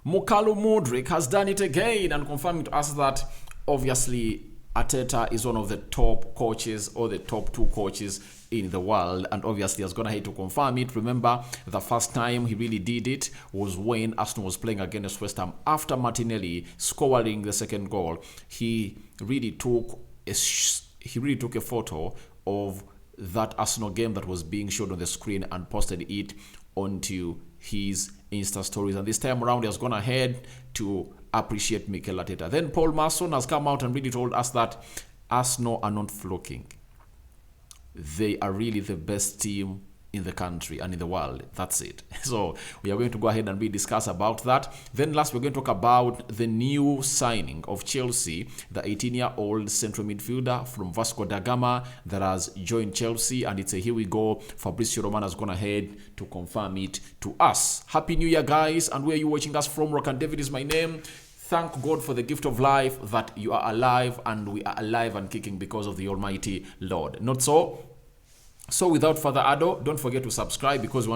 Mudryk has done it again and confirming to us that obviously Arteta is one of the top coaches or the top 2 coaches in the world, and obviously has gone ahead to confirm it. Remember, the first time he really did it was when Arsenal was playing against West Ham. After Martinelli scoring the second goal, he really took a photo of that Arsenal game that was being showed on the screen and posted it onto his Insta stories. And this time around, he has gone ahead to appreciate Mikel Arteta. Then Paul Mason has come out and really told us that Arsenal are not flocking. They are really the best team in the country and in the world. That's it. So we are going to go ahead and discuss about that. Then last, we're going to talk about the new signing of Chelsea, the 18-year-old central midfielder from Vasco da Gama that has joined Chelsea, and it's a here we go. Fabrizio Romano has gone ahead to confirm it to us. Happy New Year, guys, and where are you watching us from? Rokani David is my name. Thank God for the gift of life, that you are alive, and we are alive and kicking because of the Almighty Lord. Not so? So without further ado, don't forget to subscribe, because we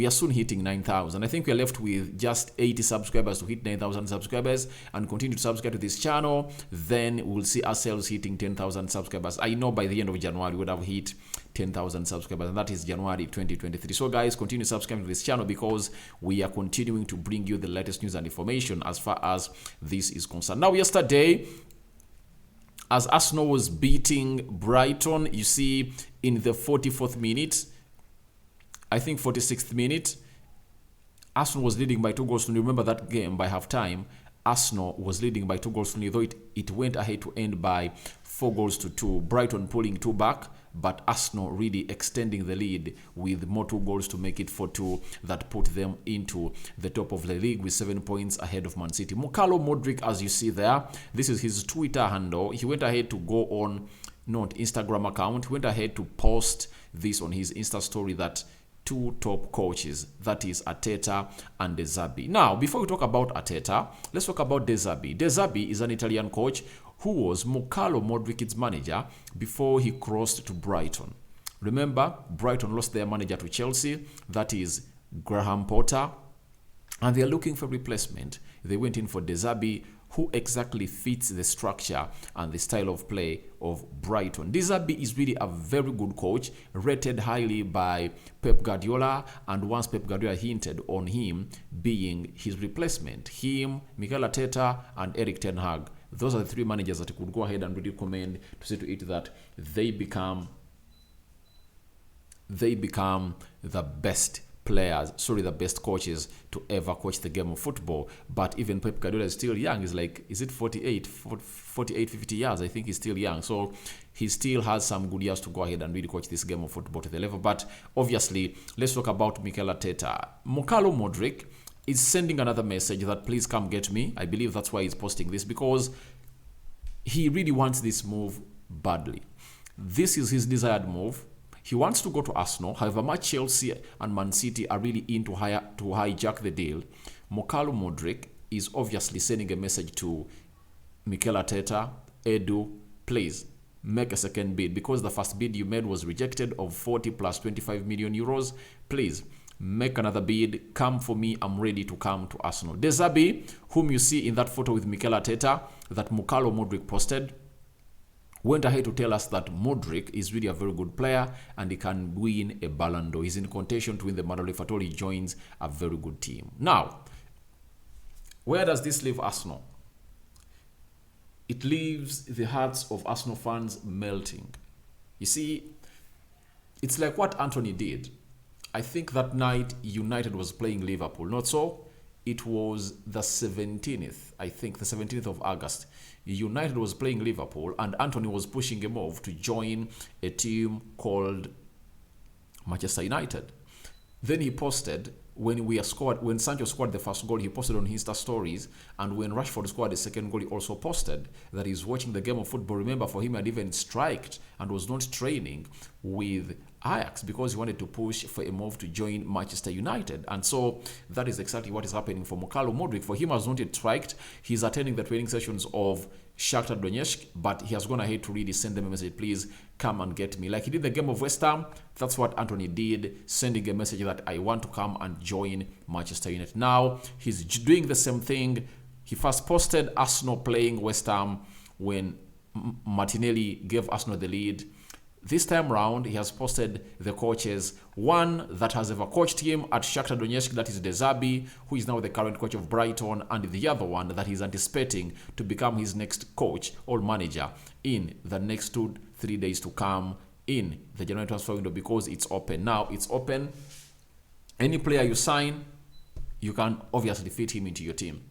are soon hitting 9,000. I think we are left with just 80 subscribers to hit 9,000 subscribers, and continue to subscribe to this channel. Then we'll see ourselves hitting 10,000 subscribers. I know by the end of January we would have hit 10,000 subscribers, and that is January 2023. So guys, continue subscribing to this channel, because we are continuing to bring you the latest news and information as far as this is concerned. Now, yesterday, as Arsenal was beating Brighton, you see in the 44th minute, I think 46th minute, Arsenal was leading by 2 goals to nil. Remember that game by halftime, Arsenal was leading by 2 goals to nil, though it went ahead to end by 4 goals to 2. Brighton pulling 2 back, but Arsenal really extending the lead with more 2 goals to make it 4-2. That put them into the top of the league with 7 points ahead of Man City. Mudryk, as you see there, this is his Twitter handle. He went ahead to go on, not Instagram account, he went ahead to post this on his Insta story, that 2 top coaches, that is Arteta and De Zerbi. Now, before we talk about Arteta, let's talk about De Zerbi. De Zerbi is an Italian coach who was Mudryk's manager before he crossed to Brighton. Remember, Brighton lost their manager to Chelsea, that is Graham Potter, and they are looking for replacement. They went in for De Zerbi, who exactly fits the structure and the style of play of Brighton. De Zerbi is really a very good coach, rated highly by Pep Guardiola, and once Pep Guardiola hinted on him being his replacement. Him, Mikel Arteta, and Erik ten Hag. Those are the 3 managers that he could go ahead and really recommend to see to it that they become the best coaches to ever coach the game of football. But even Pep Guardiola is still young. He's like, is it 48, 50 years? I think he's still young. So he still has some good years to go ahead and really coach this game of football to the level. But obviously, let's talk about Mikel Arteta. Mudryk is sending another message that please come get me. I believe that's why he's posting this, because he really wants this move badly. This is his desired move. He wants to go to Arsenal. However much Chelsea and Man City are really in to hijack the deal, Mudryk is obviously sending a message to Mikel Arteta, Edu, please make a second bid, because the first bid you made was rejected of 40 plus 25 million euros. Please make another bid. Come for me. I'm ready to come to Arsenal. De Zerbi, whom you see in that photo with Mikel Arteta that Mudryk posted, went ahead to tell us that Mudryk is really a very good player and he can win a Ballon d'Or. He's in contention to win the Ballon d'Or if at all he joins a very good team. Now, where does this leave Arsenal? It leaves the hearts of Arsenal fans melting. You see, it's like what Anthony did. I think that night United was playing Liverpool. Not so? It was the 17th, I think, the 17th of August. United was playing Liverpool, and Anthony was pushing him off to join a team called Manchester United. Then he posted, when Sancho scored the first goal, he posted on Insta stories, and when Rashford scored the second goal, he also posted that he's watching the game of football. Remember, for him, he had even striked and was not training with Ajax because he wanted to push for a move to join Manchester United. And so that is exactly what is happening for Mudryk. For him, as not yet striked, he's attending the training sessions of Shakhtar Donetsk, but he has gone ahead to really send them a message, please come and get me. Like he did the game of West Ham, that's what Anthony did, sending a message that I want to come and join Manchester United. Now, he's doing the same thing. He first posted Arsenal playing West Ham when Martinelli gave Arsenal the lead. This time round, he has posted the coaches, one that has ever coached him at Shakhtar Donetsk, that is De Zerbi, who is now the current coach of Brighton, and the other one that he's anticipating to become his next coach or manager in the next 2-3 days to come in the January transfer window, because it's open. Now, it's open. Any player you sign, you can obviously fit him into your team.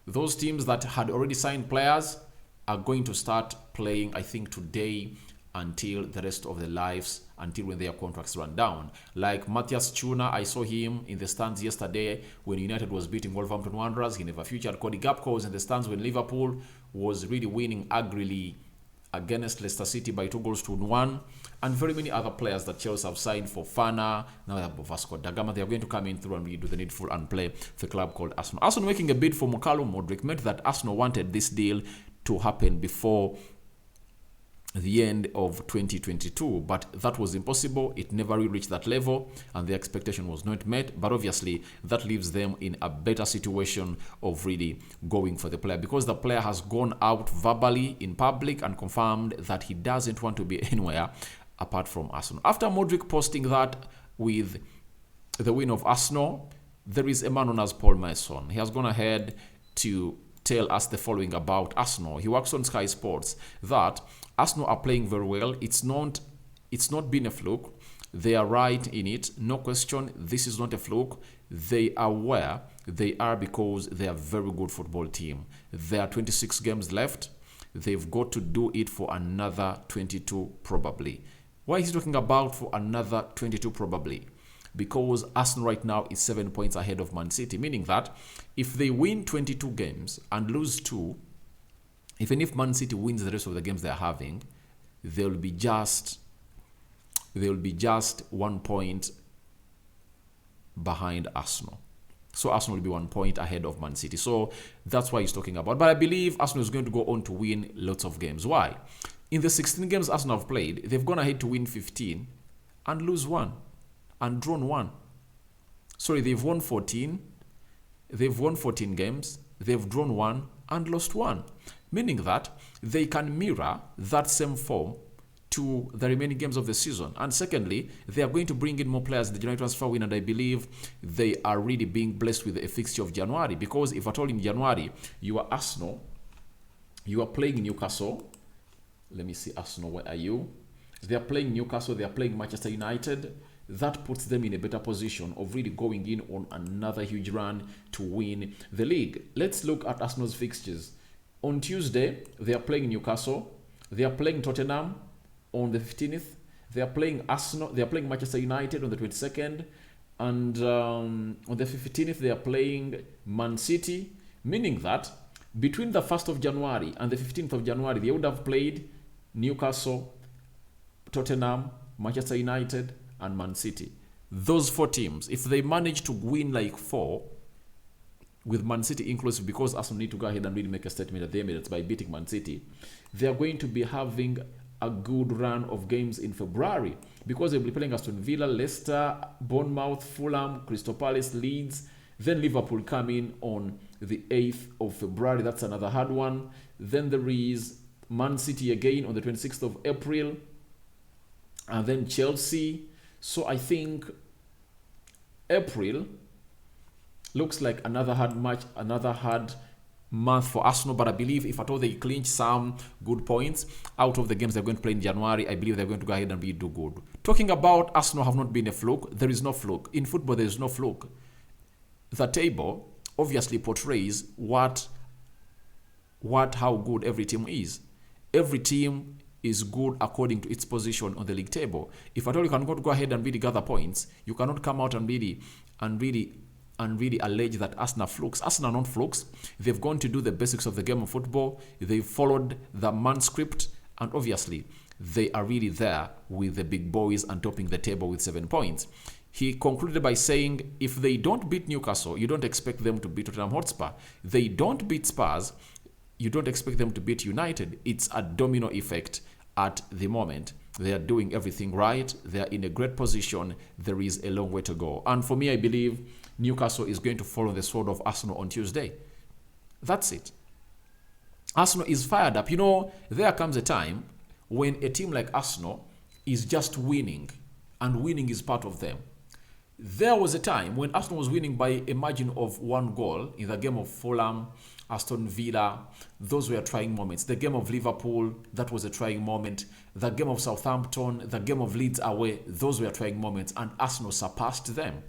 Those teams that had already signed players are going to start playing, I think, today until the rest of their lives, until when their contracts run down. Like Matthias Tuna, I saw him in the stands yesterday when United was beating Wolverhampton Wanderers. He never featured. Cody Gakpo was in the stands when Liverpool was really winning ugrily against Leicester City by 2-1, and very many other players that Chelsea have signed for Fana. Now they have Vasco da Gama. They are going to come in through and do the needful and play for a club called Arsenal. Arsenal making a bid for Mudryk meant that Arsenal wanted this deal to happen before the end of 2022, but that was impossible. It never really reached that level, and the expectation was not met. But obviously, that leaves them in a better situation of really going for the player, because the player has gone out verbally in public and confirmed that he doesn't want to be anywhere apart from Arsenal. After Mudryk posting that with the win of Arsenal, there is a man known as Paul Mason. He has gone ahead to tell us the following about Arsenal. He works on Sky Sports that Arsenal are playing very well. It's not been a fluke. They are right in it. No question. This is not a fluke. They are where they are because they are a very good football team. There are 26 games left. They've got to do it for another 22 probably. Why is he talking about for another 22 probably? Because Arsenal right now is 7 points ahead of Man City, meaning that if they win 22 games and lose 2, even if Man City wins the rest of the games they're having, they'll be just 1 point behind Arsenal. So Arsenal will be 1 point ahead of Man City. So that's why he's talking about. But I believe Arsenal is going to go on to win lots of games. Why? In the 16 games Arsenal have played, they've gone ahead to win 15 and lose 1 and drawn 1. Sorry, they've won 14. They've won 14 games. They've drawn 1 and lost 1. Meaning that they can mirror that same form to the remaining games of the season. And secondly, they are going to bring in more players in the January transfer window, and I believe they are really being blessed with a fixture of January. Because if at all in January, you are Arsenal, you are playing Newcastle. Let me see, Arsenal, where are you? They are playing Newcastle, they are playing Manchester United. That puts them in a better position of really going in on another huge run to win the league. Let's look at Arsenal's fixtures. On Tuesday, they are playing Newcastle. They are playing Tottenham on the 15th. They are playing Arsenal. They are playing Manchester United on the 22nd. And on the 15th, they are playing Man City. Meaning that between the 1st of January and the 15th of January, they would have played Newcastle, Tottenham, Manchester United, and Man City. Those 4 teams, if they manage to win like 4, with Man City inclusive, because Arsenal need to go ahead and really make a statement at the Emirates by beating Man City, they are going to be having a good run of games in February, because they'll be playing Aston Villa, Leicester, Bournemouth, Fulham, Crystal Palace, Leeds. Then Liverpool come in on the 8th of February. That's another hard one. Then there is Man City again on the 26th of April. And then Chelsea. So I think April looks like another hard match, another hard month for Arsenal. But I believe if at all they clinch some good points out of the games they're going to play in January, I believe they're going to go ahead and do good. Talking about Arsenal have not been a fluke. There is no fluke. In football, there is no fluke. The table obviously portrays how good every team is. Every team is good according to its position on the league table. If at all you cannot go ahead and really gather points, you cannot come out and really allege that Arsenal flukes. Arsenal are not flukes. They've gone to do the basics of the game of football. They've followed the man script, and obviously they are really there with the big boys and topping the table with 7 points. He concluded by saying, if they don't beat Newcastle, you don't expect them to beat Tottenham Hotspur. They don't beat Spurs, you don't expect them to beat United. It's a domino effect at the moment. They are doing everything right. They are in a great position. There is a long way to go. And for me, I believe Newcastle is going to follow the sword of Arsenal on Tuesday. That's it. Arsenal is fired up. There comes a time when a team like Arsenal is just winning, and winning is part of them. There was a time when Arsenal was winning by a margin of 1 goal in the game of Fulham, Aston Villa. Those were trying moments. The game of Liverpool, that was a trying moment. The game of Southampton, the game of Leeds away, those were trying moments, and Arsenal surpassed them.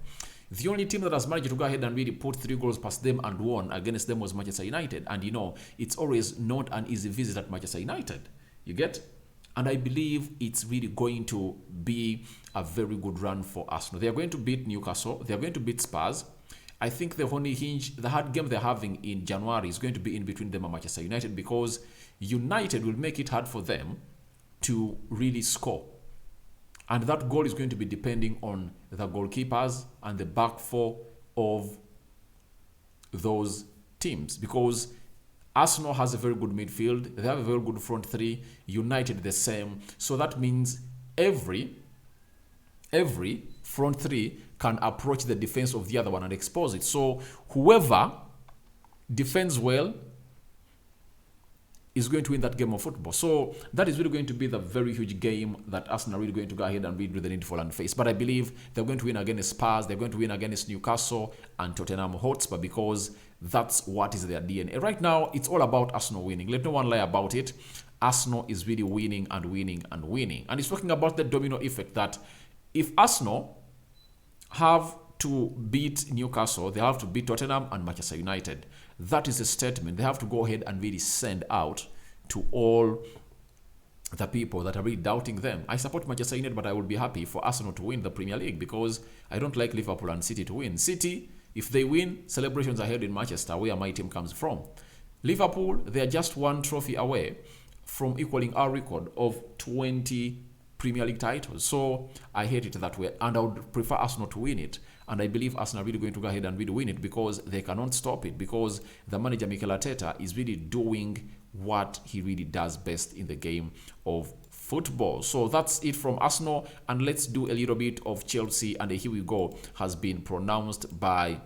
The only team that has managed to go ahead and really put 3 goals past them and won against them was Manchester United. And it's always not an easy visit at Manchester United. You get? And I believe it's really going to be a very good run for Arsenal. They are going to beat Newcastle. They are going to beat Spurs. I think the hard game they're having in January is going to be in between them and Manchester United, because United will make it hard for them to really score. And that goal is going to be depending on the goalkeepers and the back four of those teams, because Arsenal has a very good midfield. They have a very good front three. United the same. So that means every front three can approach the defense of the other one and expose it. So whoever defends well is going to win that game of football. So that is really going to be the very huge game that Arsenal are really going to go ahead and beat with the needful and face. But I believe they're going to win against Spurs, they're going to win against Newcastle and Tottenham Hotspur, because that's what is their DNA. Right now, it's all about Arsenal winning. Let no one lie about it. Arsenal is really winning and winning and winning. And it's talking about the domino effect, that if Arsenal have to beat Newcastle, they have to beat Tottenham and Manchester United. That is a statement they have to go ahead and really send out to all the people that are really doubting them. I support Manchester United, but I would be happy for Arsenal to win the Premier League, because I don't like Liverpool and City to win. City, if they win, celebrations are held in Manchester, where my team comes from. Liverpool, they are just 1 trophy away from equaling our record of 20 Premier League titles. So I hate it that way, and I would prefer Arsenal to win it. And I believe Arsenal are really going to go ahead and really win it, because they cannot stop it, because the manager Mikel Arteta is really doing what he really does best in the game of football. So that's it from Arsenal, and let's do a little bit of Chelsea. And here we go, has been pronounced by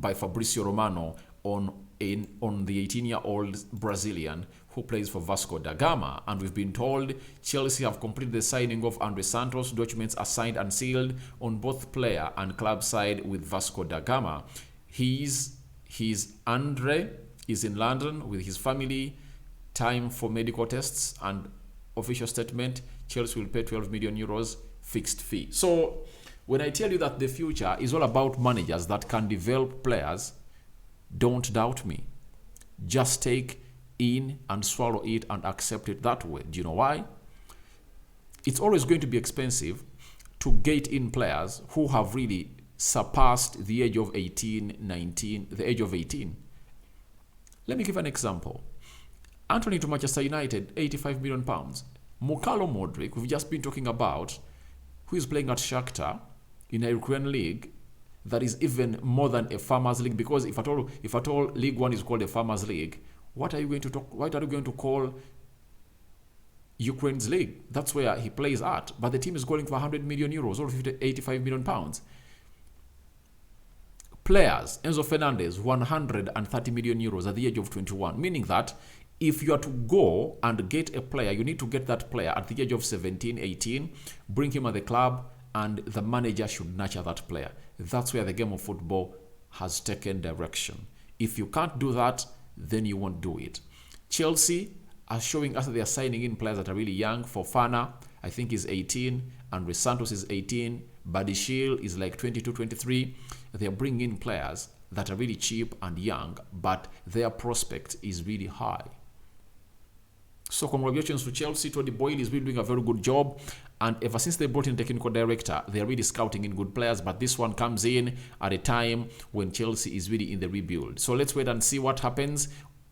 Fabrizio Romano on the 18-year-old Brazilian who plays for Vasco da Gama. And we've been told Chelsea have completed the signing of Andrey Santos. Documents are signed and sealed on both player and club side with Vasco da Gama. His Andre is in London with his family. Time for medical tests, and official statement, Chelsea will pay 12 million euros fixed fee. So when I tell you that the future is all about managers that can develop players, don't doubt me. Just take in and swallow it and accept it that way. Do you know why? It's always going to be expensive to get in players who have really surpassed the age of 18, 19, the age of 18. Let me give an example. Anthony to Manchester United, 85 million pounds. Mudryk, we've just been talking about, who is playing at Shakhtar in a Ukrainian league that is even more than a farmers league, because if at all League One is called a farmers league, what are you going to call Ukraine's league? That's where he plays at. But the team is going for 100 million euros or 85 million pounds. Players, Enzo Fernandez, 130 million euros at the age of 21, meaning that if you are to go and get a player, you need to get that player at the age of 17, 18, bring him at the club, and the manager should nurture that player. That's where the game of football has taken direction. If you can't do that, then you won't do it. Chelsea are showing us that they are signing in players that are really young. Fofana, I think, is 18. Andrey Santos is 18. Badishil is like 22, 23. They are bringing in players that are really cheap and young, but their prospect is really high. So congratulations to Chelsea. Tony Boyle is really doing a very good job. And ever since they brought in technical director, they're really scouting in good players. But this one comes in at a time when Chelsea is really in the rebuild. So let's wait and see what happens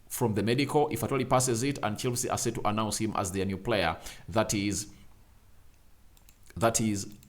from the medical. If at all he passes it, and Chelsea are set to announce him as their new player, that is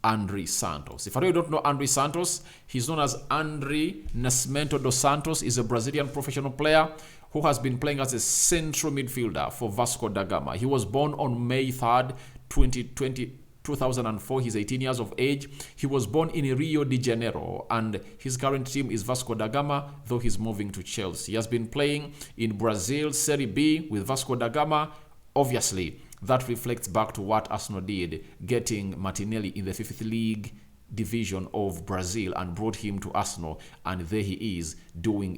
Andrey Santos. If at all you don't know Andrey Santos, he's known as Andrey Nascimento dos Santos. He's a Brazilian professional player who has been playing as a central midfielder for Vasco da Gama. He was born on May 3rd, 2004. He's 18 years of age. He was born in Rio de Janeiro, and his current team is Vasco da Gama, though he's moving to Chelsea. He has been playing in Brazil, Serie B with Vasco da Gama. Obviously, that reflects back to what Arsenal did, getting Martinelli in the 5th League division of Brazil and brought him to Arsenal, and there he is doing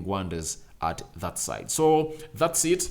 wonders at that side. So that's it.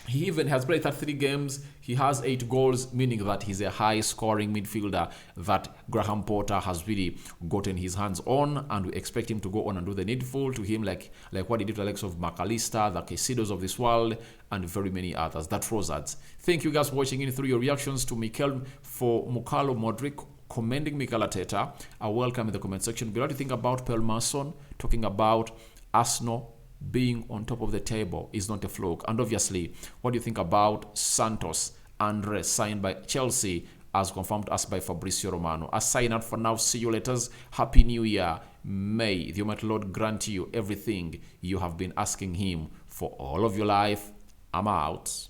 He even has played 33 games. He has 8 goals, meaning that he's a high-scoring midfielder that Graham Potter has really gotten his hands on, and we expect him to go on and do the needful to him, like what he did to Alex of McAllister, the Casidos of this world, and very many others. That's Rosards. Thank you guys for watching in through your reactions to Mukalo Mudryk commending Mikel Arteta. I welcome in the comment section below. What do you think about Pelmason talking about Arsenal being on top of the table is not a fluke? And obviously, what do you think about Santos, Andrey, signed by Chelsea, as confirmed to us by Fabrizio Romano? A sign out for now. See you later. Happy New Year. May the Almighty Lord grant you everything you have been asking him for all of your life. I'm out.